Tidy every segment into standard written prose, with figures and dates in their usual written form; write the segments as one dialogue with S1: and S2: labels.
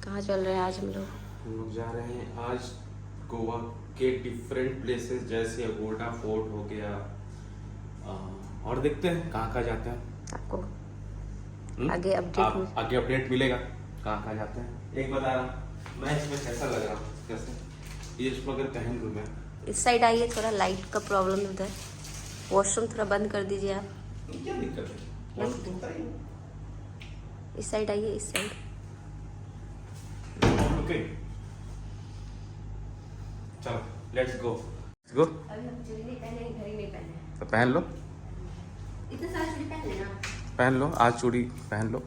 S1: कहाँ चल रहे हैं आज हम लोग?
S2: जा रहे हैं आज गोवा के डिफरेंट प्लेसेस जैसे अगोड़ा फोर्ट हो गया। और देखते हैं कहाँ कहाँ जाते हैं।
S1: आपको आगे अपडेट
S2: आगे अपडेट मिलेगा कहाँ कहाँ जाते हैं। एक बता रहा मैं इसमें कैसा लग रहा हूँ, कैसे ये इसमें अगर पहन लूँ मैं।
S1: इस साइड आइए, थोड़ा लाइट का प्रॉब्लम है उधर। वॉशरूम थोड़ा बंद कर दीजिए आप।
S2: क्या दिक्कत है, वॉशरूम होता ही है।
S1: इस साइड आइए, इस साइड।
S2: ओके चलो लेट्स गो गो।
S1: अभी हम चूड़ी नहीं पहने, घर ही नहीं पहने।
S2: तो पहन लो,
S1: इतने सारे चूड़ी पहन लेना।
S2: पहन लो, आज चूड़ी पहन लो।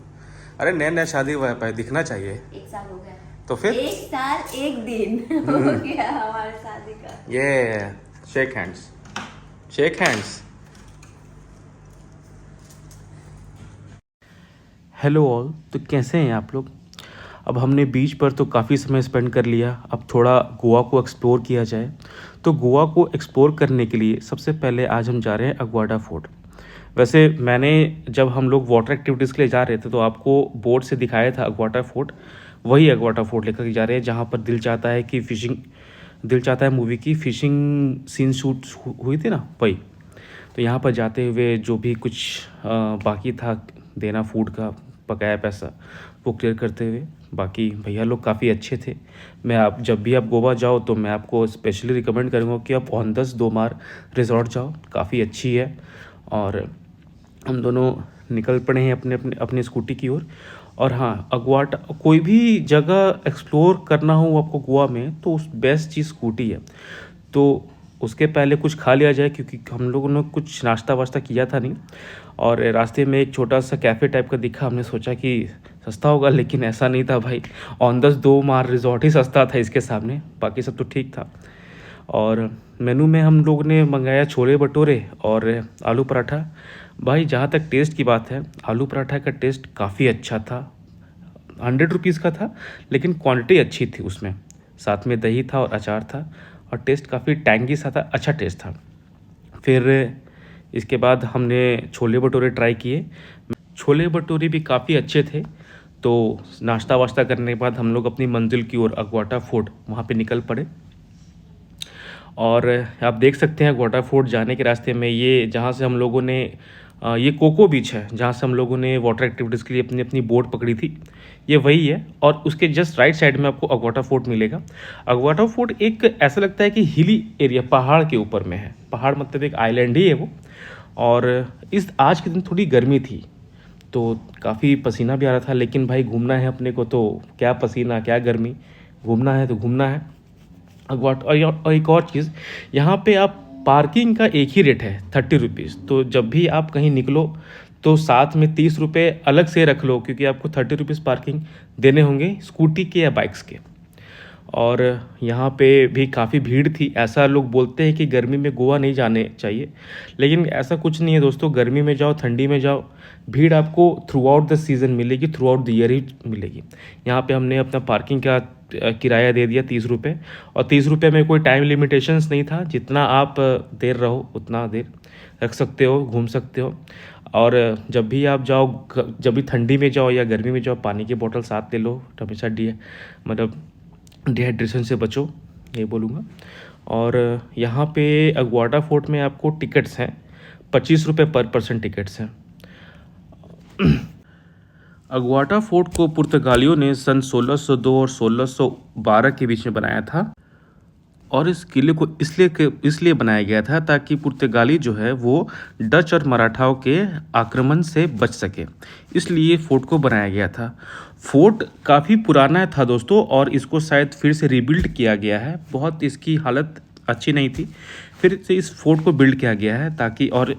S2: अरे नया नया शादी हुआ है, दिखना चाहिए।
S1: 1 साल हो गया
S2: तो फिर
S1: 1 साल 1 दिन हो गया हमारे शादी का।
S2: ये shake hands, shake hands. Hello all, तो कैसे हैं आप लोग। अब हमने बीच पर तो काफ़ी समय स्पेंड कर लिया, अब थोड़ा गोवा को एक्सप्लोर किया जाए। तो गोवा को एक्सप्लोर करने के लिए सबसे पहले आज हम जा रहे हैं अग्वाडा फोर्ट। वैसे मैंने जब हम लोग वाटर एक्टिविटीज़ के लिए जा रहे थे तो आपको बोर्ड से दिखाया था अग्वाडा फोर्ट, वही अग्वाडा फोर्ट लेकर जा रहे हैं जहाँ पर दिल चाहता है कि दिल चाहता है मूवी की फिशिंग सीन शूट हुई थी ना, वही। तो यहाँ पर जाते हुए जो भी कुछ बाकी था देना फूड का बकाया पैसा, वो क्लियर करते हुए। बाकी भैया लोग काफ़ी अच्छे थे। जब भी आप गोवा जाओ तो मैं आपको स्पेशली रिकमेंड करूँगा कि आप ऑन दस दो मार रिजॉर्ट जाओ, काफ़ी अच्छी है। और हम दोनों निकल पड़े हैं अपने अपने अपनी स्कूटी की ओर। और हाँ, अग्वाडा कोई भी जगह एक्सप्लोर करना हो आपको गोवा में तो उस बेस्ट चीज़ स्कूटी है। तो उसके पहले कुछ खा लिया जाए क्योंकि हम लोगों ने कुछ नाश्ता वाश्ता किया था नहीं। और रास्ते में एक छोटा सा कैफ़े टाइप का दिखा, हमने सोचा कि सस्ता होगा, लेकिन ऐसा नहीं था भाई। ऑन दस दो मार रिजॉर्ट ही सस्ता था इसके सामने, बाकी सब तो ठीक था। और मेनू में हम लोग ने मंगाया छोले भटूरे और आलू पराठा। भाई जहाँ तक टेस्ट की बात है, आलू पराठा का टेस्ट काफ़ी अच्छा था। 100 रुपीज़ का था लेकिन क्वांटिटी अच्छी थी उसमें, साथ में दही था और अचार था और टेस्ट काफ़ी टैंगी सा था, अच्छा टेस्ट था। फिर इसके बाद हमने छोले भटूरे ट्राई किए, छोले भटूरे भी काफ़ी अच्छे थे। तो नाश्ता वाश्ता करने के बाद हम लोग अपनी मंजिल की ओर अग्वाडा फोर्ट वहाँ पे निकल पड़े। और आप देख सकते हैं अग्वाडा फोर्ट जाने के रास्ते में ये जहाँ से हम लोगों ने ये कोको बीच है जहाँ से हम लोगों ने वाटर एक्टिविटीज़ के लिए अपनी अपनी बोट पकड़ी थी, ये वही है। और उसके जस्ट राइट साइड में आपको अग्वाडा फोर्ट मिलेगा। अग्वाडा फोर्ट एक ऐसा लगता है कि हिली एरिया, पहाड़ के ऊपर में है। पहाड़ मतलब एक आइलैंड ही है वो। और इस आज के दिन थोड़ी गर्मी थी तो काफ़ी पसीना भी आ रहा था, लेकिन भाई घूमना है अपने को तो क्या पसीना क्या गर्मी, घूमना है तो घूमना है। और एक और चीज़, यहाँ पे आप पार्किंग का एक ही रेट है 30 रुपीज़। तो जब भी आप कहीं निकलो तो साथ में 30 रुपये अलग से रख लो क्योंकि आपको 30 रुपीज़ पार्किंग देने होंगे स्कूटी के या बाइक्स के। और यहाँ पे भी काफ़ी भीड़ थी। ऐसा लोग बोलते हैं कि गर्मी में गोवा नहीं जाने चाहिए, लेकिन ऐसा कुछ नहीं है दोस्तों। गर्मी में जाओ, ठंडी में जाओ, भीड़ आपको थ्रू आउट द सीज़न मिलेगी, थ्रू आउट द ईयर ही मिलेगी। यहाँ पे हमने अपना पार्किंग का किराया दे दिया 30 रुपये। और 30 रुपये में कोई टाइम लिमिटेशंस नहीं था, जितना आप देर रहो उतना देर रख सकते हो, घूम सकते हो। और जब भी आप जाओ, जब भी ठंडी में जाओ या गर्मी में जाओ, पानी की बोतल साथ ले लो, हमेशा डिहाइड्रेशन से बचो, ये बोलूँगा। और यहाँ पे अग्वाडा फोर्ट में आपको टिकट्स हैं 25 रुपये पर पर्सन टिकट्स हैं। अग्वाडा फोर्ट को पुर्तगालियों ने सन 1602 और 1612 के बीच में बनाया था। और इस किले को इसलिए बनाया गया था ताकि पुर्तगाली जो है वो डच और मराठाओं के आक्रमण से बच सके, इसलिए फोर्ट को बनाया गया था। फोर्ट काफ़ी पुराना था दोस्तों और इसको शायद फिर से रीबिल्ड किया गया है। बहुत इसकी हालत अच्छी नहीं थी, फिर से इस फोर्ट को बिल्ड किया गया है ताकि, और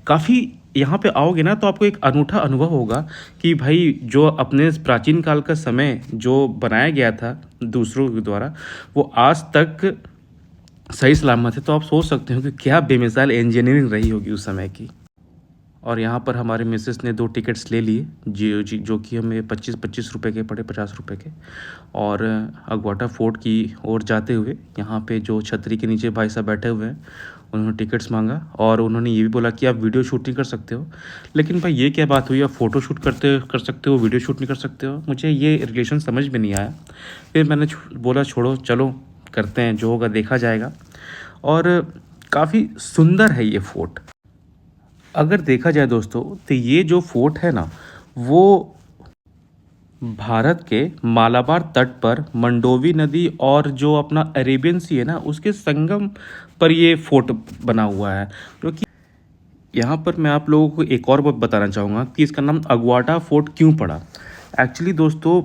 S2: काफ़ी यहाँ पे आओगे ना तो आपको एक अनूठा अनुभव होगा कि भाई जो अपने प्राचीन काल का समय जो बनाया गया था दूसरों के द्वारा, वो आज तक सही सलामत है। तो आप सोच सकते हो कि क्या बेमिसाल इंजीनियरिंग रही होगी उस समय की। और यहाँ पर हमारे मिसेस ने 2 टिकट्स ले लिए जो कि हमें 25-25 रुपए के पड़े, 50 रुपए के। और अगवाटा फोर्ट की ओर जाते हुए यहाँ पे जो छतरी के नीचे भाई साहब बैठे हुए हैं, उन्होंने टिकट्स मांगा और उन्होंने ये भी बोला कि आप वीडियो शूट नहीं कर सकते हो। लेकिन भाई ये क्या बात हुई, आप फ़ोटो शूट कर सकते हो, वीडियो शूट नहीं कर सकते हो? मुझे ये रिलेशन समझ में नहीं आया। फिर मैंने बोला छोड़ो, चलो करते हैं, जो होगा देखा जाएगा। और काफ़ी सुंदर है ये फोर्ट। अगर देखा जाए दोस्तों, तो ये जो फोर्ट है ना, वो भारत के मालाबार तट पर मंडोवी नदी और जो अपना अरेबियन सी है ना, उसके संगम पर ये फोर्ट बना हुआ है। क्योंकि यहाँ पर मैं आप लोगों को एक और बात बताना चाहूँगा कि इसका नाम अगवाटा फोर्ट क्यों पड़ा। एक्चुअली दोस्तों,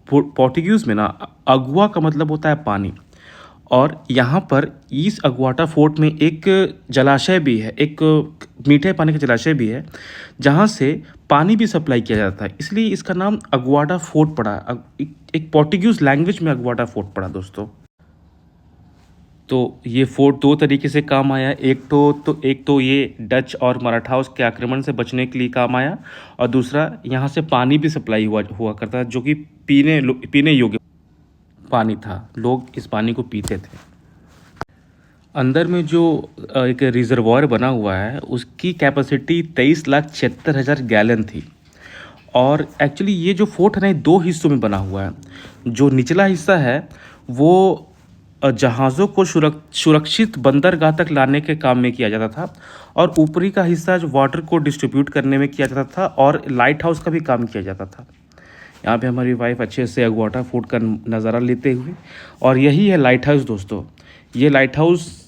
S2: पोर्टुगीज़ में ना अगवा का मतलब होता है पानी, और यहाँ पर इस अगवाटा फोर्ट में एक जलाशय भी है, एक मीठे पानी का जलाशय भी है, जहाँ से पानी भी सप्लाई किया जाता है, इसलिए इसका नाम अगवाटा फोर्ट पड़ा। एक पोर्टुगीज़ लैंग्वेज में अगवाटा फोर्ट पड़ा दोस्तों। तो ये फोर्ट 2 तरीके से काम आया। एक तो ये डच और मराठाओं के आक्रमण से बचने के लिए काम आया, और दूसरा यहाँ से पानी भी सप्लाई हुआ करता है, जो कि पीने योग्य पानी था। लोग इस पानी को पीते थे। अंदर में जो एक रिजर्वायर बना हुआ है, उसकी कैपेसिटी 23,76,000 गैलन थी। और एक्चुअली ये जो फोर्ट है ना, 2 हिस्सों में बना हुआ है। जो निचला हिस्सा है वो जहाज़ों को सुरक्षित बंदरगाह तक लाने के काम में किया जाता था, और ऊपरी का हिस्सा जो वाटर को डिस्ट्रीब्यूट करने में किया जाता था, और लाइट हाउस का भी काम किया जाता था। यहाँ पे हमारी वाइफ अच्छे से अगवाटा फोर्ट का नज़ारा लेते हुए, और यही है लाइट हाउस दोस्तों। ये लाइट हाउस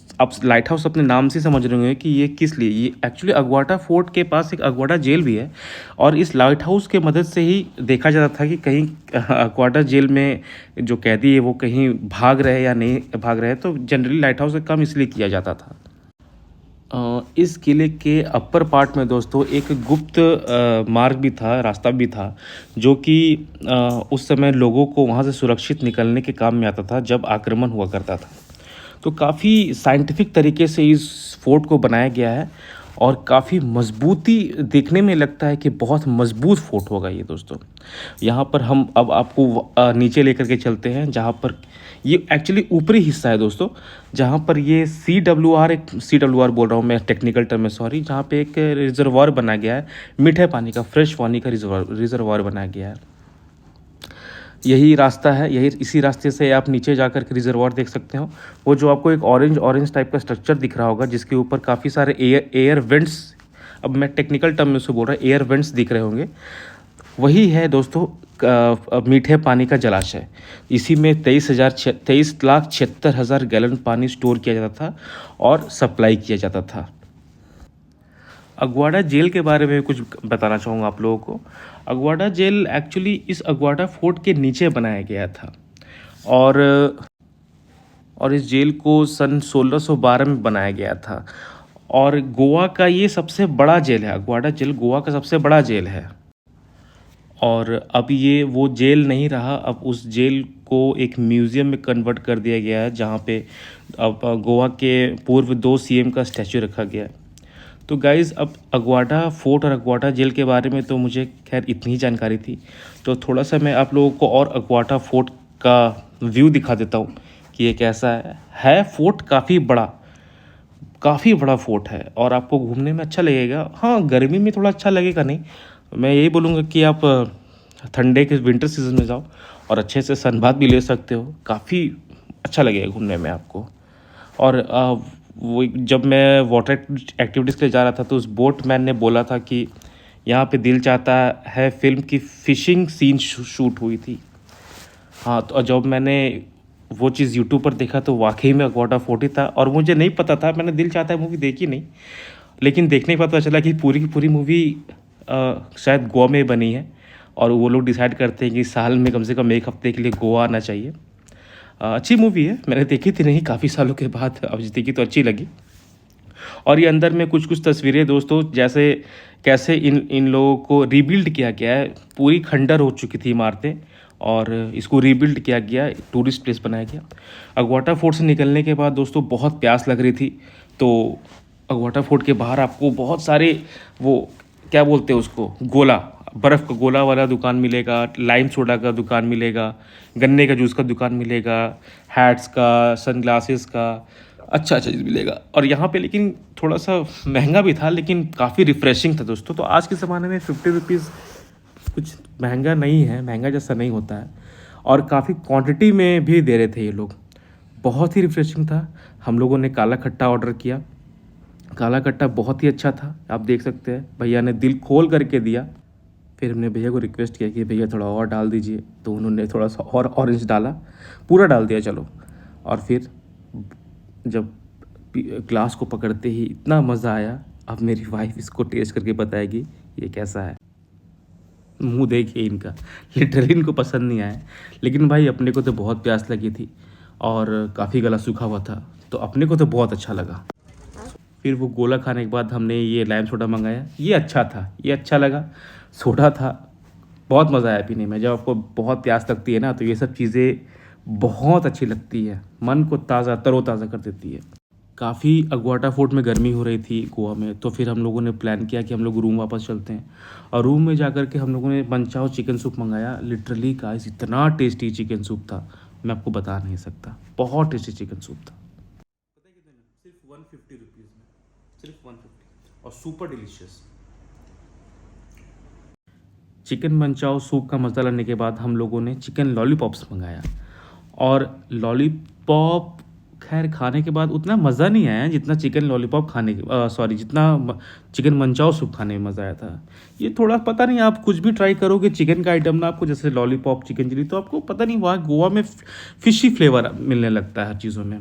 S2: अपने नाम से समझ रहे होंगे कि ये किस लिए। ये एक्चुअली अगवाटा फोर्ट के पास एक अगवाटा जेल भी है, और इस लाइट हाउस के मदद से ही देखा जाता था कि कहीं अगवाटा जेल में जो कैदी है वो कहीं भाग रहे या नहीं भाग रहे। तो जनरली लाइट हाउस का काम इसलिए किया जाता था। इस किले के अपर पार्ट में दोस्तों एक गुप्त मार्ग भी था, रास्ता भी था, जो कि उस समय लोगों को वहाँ से सुरक्षित निकलने के काम में आता था जब आक्रमण हुआ करता था। तो काफ़ी साइंटिफिक तरीके से इस फोर्ट को बनाया गया है, और काफ़ी मजबूती देखने में लगता है कि बहुत मजबूत फोर्ट होगा ये दोस्तों। यहाँ पर हम अब आपको नीचे लेकर के चलते हैं, जहाँ पर ये एक्चुअली ऊपरी हिस्सा है दोस्तों, जहाँ पर ये CWR बोल रहा हूँ मैं टेक्निकल टर्म में, सॉरी, जहाँ पे एक रिजर्वायर बना गया है, मीठे पानी का, फ्रेश पानी का रिजर्वायर बनाया गया है। यही रास्ता है, इसी रास्ते से आप नीचे जाकर के रिजर्वायर देख सकते हो। वो जो आपको एक ऑरेंज टाइप का स्ट्रक्चर दिख रहा होगा, जिसके ऊपर काफ़ी सारे एयर वेंट्स, अब मैं टेक्निकल टर्म में से बोल रहा हूँ, एयर वेंट्स दिख रहे होंगे, वही है दोस्तों मीठे पानी का जलाशय। इसी में 23,76,000 गैलन पानी स्टोर किया जाता था और सप्लाई किया जाता था। अगवाड़ा जेल के बारे में कुछ बताना चाहूँगा आप लोगों को। अगवाड़ा जेल एक्चुअली इस अगवाड़ा फोर्ट के नीचे बनाया गया था, और इस जेल को सन 1612 में बनाया गया था। और गोवा का ये सबसे बड़ा जेल है। अगवाड़ा जेल गोवा का सबसे बड़ा जेल है। और अब ये वो जेल नहीं रहा, अब उस जेल को एक म्यूज़ियम में कन्वर्ट कर दिया गया है, जहाँ पे अब गोवा के पूर्व 2 CM का स्टैचू रखा गया है। तो गाइज़, अब अगवाटा फोर्ट और अगवाटा जेल के बारे में तो मुझे खैर इतनी ही जानकारी थी। तो थोड़ा सा मैं आप लोगों को और अगवाटा फोर्ट का व्यू दिखा देता हूँ कि ये कैसा है। फोर्ट काफ़ी बड़ा फोर्ट है, और आपको घूमने में अच्छा लगेगा। हाँ, गर्मी में थोड़ा अच्छा लगेगा नहीं। मैं यही बोलूँगा कि आप ठंडे के विंटर सीजन में जाओ और अच्छे से सनबाथ भी ले सकते हो। काफ़ी अच्छा लगेगा घूमने में आपको। और वो जब मैं वाटर एक्टिविटीज़ के लिए जा रहा था, तो उस बोट मैन ने बोला था कि यहाँ पे दिल चाहता है फिल्म की फ़िशिंग सीन शूट हुई थी। हाँ, तो जब मैंने वो चीज़ यूट्यूब पर देखा तो वाकई में अगवाटा फोर्ट ही था, और मुझे नहीं पता था। मैंने दिल चाहता है मूवी देखी नहीं, लेकिन देखने के पता चला कि पूरी की पूरी मूवी शायद गोवा में बनी है, और वो लोग डिसाइड करते हैं कि साल में कम से कम 1 हफ्ते के लिए गोवा आना चाहिए। अच्छी मूवी है, मैंने देखी थी नहीं, काफ़ी सालों के बाद अब देखी तो अच्छी लगी। और ये अंदर में कुछ तस्वीरें दोस्तों, जैसे कैसे इन लोगों को रीबिल्ड किया गया है। पूरी खंडर हो चुकी थी इमारतें, और इसको रीबिल्ड किया गया, टूरिस्ट प्लेस बनाया गया। अगवाटा फोर्ट से निकलने के बाद दोस्तों बहुत प्यास लग रही थी, तो अगवाटा फोर्ट के बाहर आपको बहुत सारे वो क्या बोलते हैं उसको, गोला, बर्फ़ का गोला वाला दुकान मिलेगा, लाइम सोडा का दुकान मिलेगा, गन्ने का जूस का दुकान मिलेगा, हैट्स का, सनग्लासेस का, अच्छा अच्छा चीज़ मिलेगा। और यहाँ पे लेकिन थोड़ा सा महंगा भी था लेकिन काफ़ी रिफ़्रेशिंग था दोस्तों। तो आज के ज़माने में 50 रुपीज़ कुछ महंगा नहीं है, महंगा जैसा नहीं होता है। और काफ़ी क्वांटिटी में भी दे रहे थे ये लोग, बहुत ही रिफ़्रेशिंग था। हम लोगों ने काला खट्टा ऑर्डर किया, काला खट्टा बहुत ही अच्छा था, आप देख सकते हैं भैया ने दिल खोल करके दिया। फिर हमने भैया को रिक्वेस्ट किया कि भैया थोड़ा और डाल दीजिए, तो उन्होंने थोड़ा सा और ऑरेंज डाला, पूरा डाल दिया चलो। और फिर जब ग्लास को पकड़ते ही इतना मज़ा आया, अब मेरी वाइफ इसको टेस्ट करके बताएगी ये कैसा है। मुंह देखिए इनका, लिटरली इनको पसंद नहीं आया। लेकिन भाई अपने को तो बहुत प्यास लगी थी और काफ़ी गला सूखा हुआ था, तो अपने को तो बहुत अच्छा लगा। फिर वो गोला खाने के बाद हमने ये लाइम सोडा मंगाया, ये अच्छा था, ये अच्छा लगा, सोडा था, बहुत मज़ा आया पीने में। जब आपको बहुत प्यास लगती है ना, तो ये सब चीज़ें बहुत अच्छी लगती है, मन को ताज़ा तरोताज़ा कर देती है। काफ़ी अगवाटा फोर्ट में गर्मी हो रही थी गोवा में, तो फिर हम लोगों ने प्लान किया कि हम लोग रूम वापस चलते हैं। और रूम में जाकर के हम लोगों ने मनचाओ चिकन सूप मंगाया। लिटरली गाइस इतना टेस्टी चिकन सूप था, मैं आपको बता नहीं सकता, बहुत टेस्टी चिकन सूप था। पता है कितने में? सिर्फ 150 रुपीज़ में, सिर्फ 150, और super delicious. Chicken manchow soup का मज़ा लेने के बाद हम लोगों ने चिकन लॉलीपॉप्स मंगाया। और लॉलीपॉप खैर खाने के बाद उतना मज़ा नहीं आया जितना चिकन लॉलीपॉप खाने के जितना चिकन मंचाओ सूप खाने में मज़ा आया था। ये थोड़ा पता नहीं, आप कुछ भी ट्राई करोगे चिकन का आइटम ना, आपको जैसे लॉलीपॉप, चिकन चिली, तो आपको पता नहीं वहाँ गोवा में फ़िशी फ्लेवर मिलने लगता है हर चीज़ों में।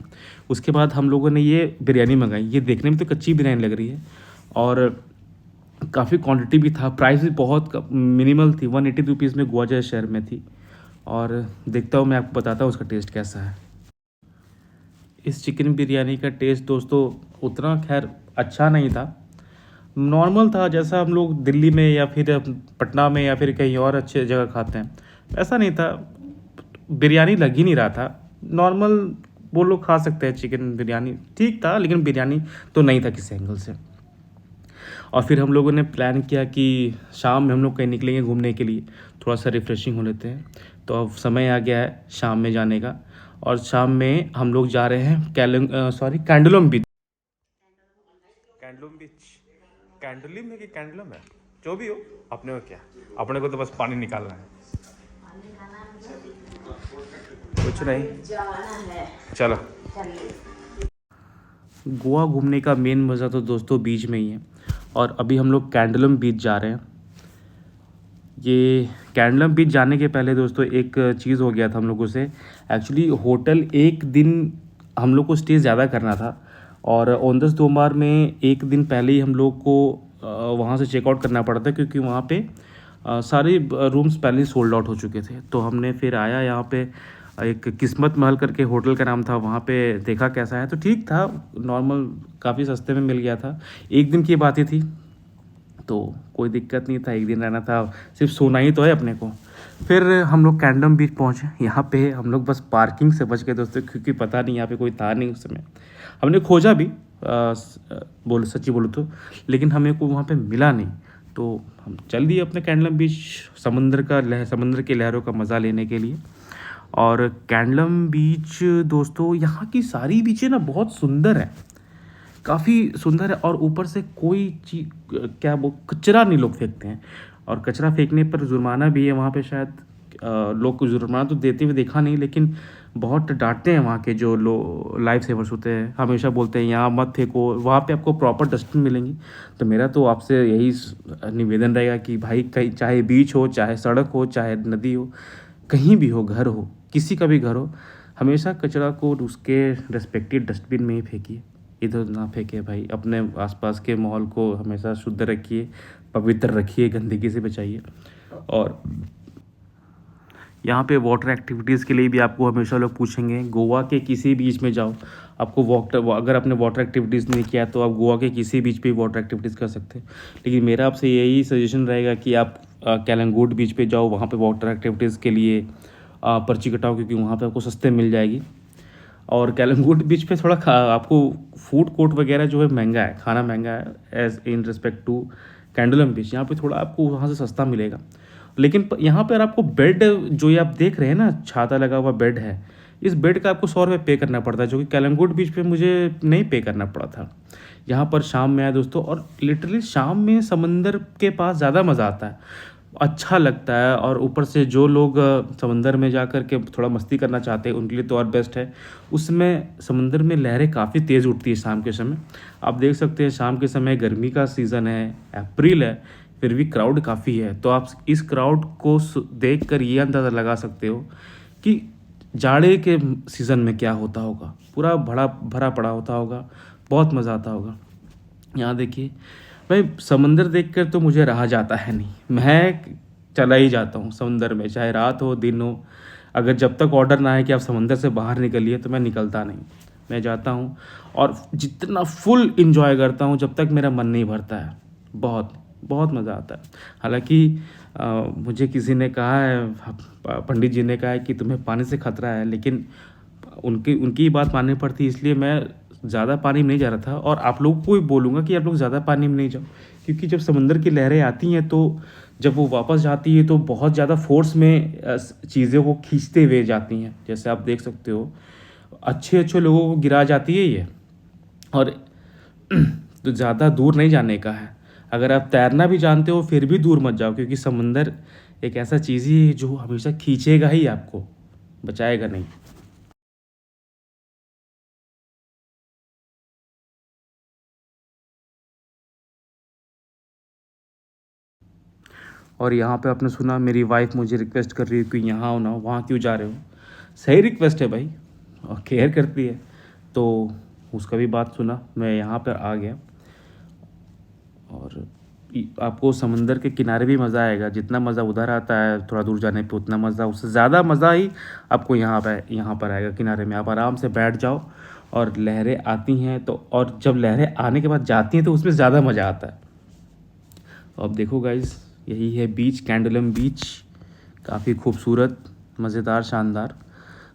S2: उसके बाद हम लोगों ने ये बिरयानी मंगाई। ये देखने में तो कच्ची बिरयानी लग रही है और काफ़ी क्वांटिटी भी था, प्राइस भी बहुत मिनिमल थी, 180 रुपीज़ में गोवा जैसे शहर में थी। और देखता हूँ मैं आपको बताता हूँ उसका टेस्ट कैसा है। इस चिकन बिरयानी का टेस्ट दोस्तों उतना खैर अच्छा नहीं था, नॉर्मल था, जैसा हम लोग दिल्ली में या फिर पटना में या फिर कहीं और अच्छे जगह खाते हैं ऐसा नहीं था। बिरयानी लग ही नहीं रहा था, नॉर्मल वो लोग खा सकते हैं चिकन बिरयानी, ठीक था, लेकिन बिरयानी तो नहीं था किसी एंगल से। और फिर हम लोगों ने प्लान किया कि शाम में हम लोग कहीं निकलेंगे घूमने के लिए, थोड़ा सा रिफ़्रेशिंग हो लेते हैं। तो अब समय आ गया है शाम में जाने का, और शाम में हम लोग जा रहे हैं कैंडोलम बीच। कैंडोलम बीच, कैंडोलिम है कि कैंडोलम है, जो भी हो, अपने को क्या, अपने को तो बस पानी निकालना है, कुछ नहीं, चलो। गोवा घूमने का मेन मज़ा तो दोस्तों बीच में ही है। और अभी हम लोग कैंडोलम बीच जा रहे हैं। ये कैंडोलम बीच जाने के पहले दोस्तों एक चीज़ हो गया था हम लोगों से। एक्चुअली होटल एक दिन हम लोग को स्टे ज़्यादा करना था, और ऑन द सोमवार में एक दिन पहले ही हम लोग को वहाँ से चेकआउट करना पड़ा था, क्योंकि वहाँ पे सारे रूम्स पहले ही सोल्ड आउट हो चुके थे। तो हमने फिर आया यहाँ पे, एक किस्मत महल करके होटल का नाम था, वहाँ पे देखा कैसा है, तो ठीक था, नॉर्मल, काफ़ी सस्ते में मिल गया था। एक दिन की बात ही थी, तो कोई दिक्कत नहीं था, एक दिन रहना था, सिर्फ सोना ही तो है अपने को। फिर हम लोग कैंडोलम बीच पहुँचे। यहाँ पे हम लोग बस पार्किंग से बच गए दोस्तों, क्योंकि पता नहीं यहाँ पे कोई था नहीं उस समय। हमने खोजा भी सच्ची बोलो तो, लेकिन हमें को वहाँ पे मिला नहीं। तो हम चल दिए अपने कैंडोलम बीच, समंदर के लहरों का मज़ा लेने के लिए। और कैंडोलम बीच दोस्तों, यहाँ की सारी बीचें ना बहुत सुंदर है, काफ़ी सुंदर है। और ऊपर से कोई चीज़, क्या वो कचरा नहीं लोग फेंकते हैं, और कचरा फेंकने पर जुर्माना भी है वहाँ पे शायद। लोग को जुर्माना तो देते हुए देखा नहीं, लेकिन बहुत डांटते हैं वहाँ के जो लाइफ सेवर्स होते हैं, हमेशा बोलते हैं यहाँ मत फेंको, वहाँ पे आपको प्रॉपर डस्टबिन मिलेंगी। तो मेरा तो आपसे यही निवेदन रहेगा कि भाई, कहीं चाहे बीच हो, चाहे सड़क हो, चाहे नदी हो, कहीं भी हो, घर हो, किसी का भी घर हो, हमेशा कचरा को उसके रेस्पेक्टिव डस्टबिन में ही फेंकिए, इधर ना फेंके भाई। अपने आसपास के माहौल को हमेशा शुद्ध रखिए, पवित्र रखिए, गंदगी से बचाइए। और यहाँ पे वाटर एक्टिविटीज़ के लिए भी आपको हमेशा लोग पूछेंगे। गोवा के किसी बीच में जाओ, आपको अगर आपने वाटर एक्टिविटीज़ नहीं किया तो आप गोवा के किसी बीच पे वाटर एक्टिविटीज़ कर सकते हैं। लेकिन मेरा आपसे यही सजेशन रहेगा कि आप कैलंगुड बीच पे जाओ, वहाँ पे वाटर एक्टिविटीज़ के लिए पर्ची कटाओ, क्योंकि वहाँ पे आपको सस्ते मिल जाएगी। और कैलंगुड बीच पे थोड़ा आपको फूड कोर्ट वगैरह जो है महंगा है, खाना महंगा है as in respect to Candolim बीच, यहाँ पे थोड़ा आपको वहाँ से सस्ता मिलेगा। लेकिन यहाँ पर आपको बेड जो ये आप देख रहे हैं ना, छाता लगा हुआ बेड है, इस बेड का आपको 100 रुपये पे करना पड़ता है, जो कि कलंगुट बीच पे मुझे नहीं पे करना पड़ा था। यहाँ पर शाम में आया दोस्तों, और लिटरली शाम में समंदर के पास ज़्यादा मज़ा आता है, अच्छा लगता है। और ऊपर से जो लोग समंदर में जा कर के थोड़ा मस्ती करना चाहते हैं उनके लिए तो और बेस्ट है। उसमें समंदर में लहरें काफ़ी तेज़ उठती है शाम के समय। आप देख सकते हैं शाम के समय, गर्मी का सीज़न है, अप्रैल है, फिर भी क्राउड काफ़ी है। तो आप इस क्राउड को देख कर ये अंदाज़ा लगा सकते हो कि जाड़े के सीज़न में क्या होता होगा। पूरा भरा भरा पड़ा होता होगा, बहुत मज़ा आता होगा। यहाँ देखिए भाई, समंदर देखकर तो मुझे रहा जाता है नहीं, मैं चला ही जाता हूँ समंदर में, चाहे रात हो दिन हो। अगर जब तक ऑर्डर ना आए कि आप समंदर से बाहर निकलिए तो मैं निकलता नहीं, मैं जाता हूँ और जितना फुल इंजॉय करता हूँ जब तक मेरा मन नहीं भरता है। बहुत बहुत मज़ा आता है। हालांकि मुझे किसी ने कहा है, पंडित जी ने कहा है कि तुम्हें पानी से खतरा है, लेकिन उनकी बात माननी पड़ती, इसलिए मैं ज़्यादा पानी में नहीं जा रहा था। और आप लोगों को भी बोलूँगा कि आप लोग ज़्यादा पानी में नहीं जाओ, क्योंकि जब समंदर की लहरें आती हैं तो जब वो वापस जाती है तो बहुत ज़्यादा फोर्स में चीज़ों को खींचते हुए जाती हैं। जैसे आप देख सकते हो, अच्छे अच्छे लोगों को गिरा जाती है ये। और तो ज़्यादा दूर नहीं जाने का है। अगर आप तैरना भी जानते हो फिर भी दूर मत जाओ, क्योंकि समंदर एक ऐसा चीज़ ही है जो हमेशा खींचेगा ही, आपको बचाएगा नहीं। और यहाँ पे आपने सुना, मेरी वाइफ मुझे रिक्वेस्ट कर रही है कि यहाँ आओ ना, वहाँ क्यों जा रहे हो। सही रिक्वेस्ट है भाई, और केयर करती है, तो उसका भी बात सुना, मैं यहाँ पर आ गया। और आपको समंदर के किनारे भी मज़ा आएगा, जितना मज़ा उधर आता है थोड़ा दूर जाने पे, उतना मज़ा, उससे ज़्यादा मज़ा ही आपको यहाँ पर आएगा। किनारे में आप आराम से बैठ जाओ और लहरें आती हैं तो, और जब लहरें आने के बाद जाती हैं तो उसमें ज़्यादा मज़ा आता है। तो अब देखो गाइस, यही है बीच, कैंडोलम बीच, काफ़ी खूबसूरत, मज़ेदार, शानदार।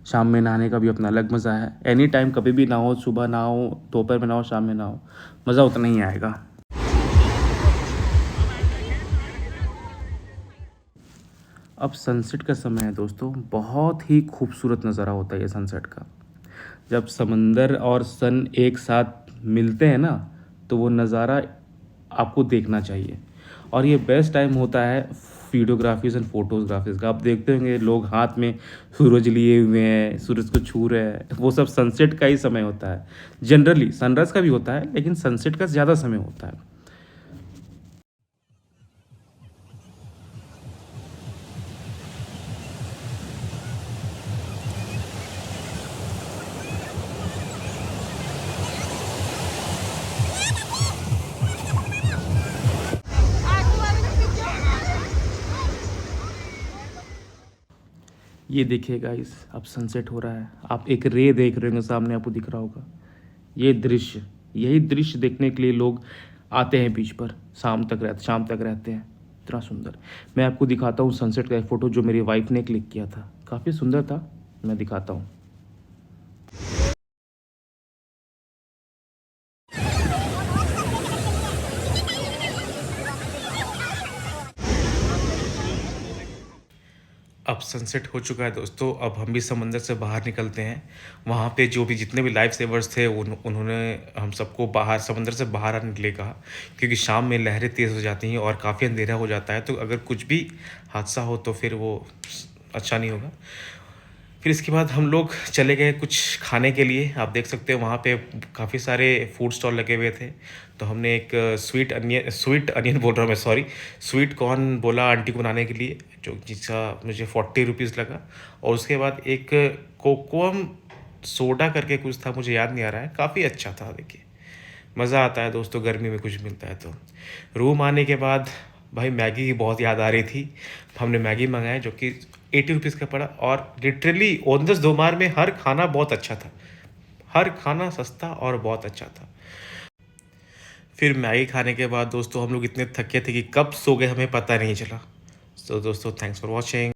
S2: शाम में नहाने का भी अपना अलग मज़ा है। एनी टाइम कभी भी नहाओ, सुबह नहाओ, दोपहर में नहाओ, शाम में नहाओ, मज़ा उतना ही आएगा। अब सनसेट का समय है दोस्तों, बहुत ही खूबसूरत नज़ारा होता है ये सनसेट का। जब समंदर और सन एक साथ मिलते हैं ना, तो वो नज़ारा आपको देखना चाहिए। और ये बेस्ट टाइम होता है वीडियोग्राफीज एंड फोटोग्राफीज का। आप देखते होंगे लोग हाथ में सूरज लिए हुए हैं, सूरज को छू रहे हैं, वो सब सनसेट का ही समय होता है। जनरली सनराइज़ का भी होता है, लेकिन सनसेट का ज़्यादा समय होता है। ये देखिए गाइस, अब सनसेट हो रहा है, आप एक रे देख रहे होंगे सामने, आपको दिख रहा होगा ये दृश्य। यही दृश्य देखने के लिए लोग आते हैं बीच पर, शाम तक रहते हैं। इतना सुंदर, मैं आपको दिखाता हूँ सनसेट का एक फ़ोटो जो मेरी वाइफ ने क्लिक किया था, काफ़ी सुंदर था, मैं दिखाता हूँ। अब सनसेट हो चुका है दोस्तों, अब हम भी समंदर से बाहर निकलते हैं। वहाँ पे जो भी जितने भी लाइफ सेवर्स थे उन्होंने हम सबको बाहर, समंदर से बाहर आने के लिए कहा, क्योंकि शाम में लहरें तेज़ हो जाती हैं और काफ़ी अंधेरा हो जाता है, तो अगर कुछ भी हादसा हो तो फिर वो अच्छा नहीं होगा। फिर इसके बाद हम लोग चले गए कुछ खाने के लिए। आप देख सकते हो वहाँ पे काफ़ी सारे फूड स्टॉल लगे हुए थे, तो हमने एक स्वीट अनियन बोल रहा हूँ मैं, सॉरी, स्वीट कॉर्न बोला आंटी को बनाने के लिए, जो जिसका मुझे 40 रुपीज़ लगा। और उसके बाद एक कोकोम सोडा करके कुछ था, मुझे याद नहीं आ रहा है, काफ़ी अच्छा था। देखिए मज़ा आता है दोस्तों, गर्मी में कुछ मिलता है तो। रूम आने के बाद भाई मैगी की बहुत याद आ रही थी, हमने मैगी मंगाया जो कि 80 रुपीज़ का पड़ा, और लिटरली ऑन द दोमार में हर खाना बहुत अच्छा था, हर खाना सस्ता और बहुत अच्छा था। फिर मैगी खाने के बाद दोस्तों हम लोग इतने थके थे कि कब सो गए हमें पता नहीं चला। तो दोस्तों थैंक्स फॉर वॉचिंग।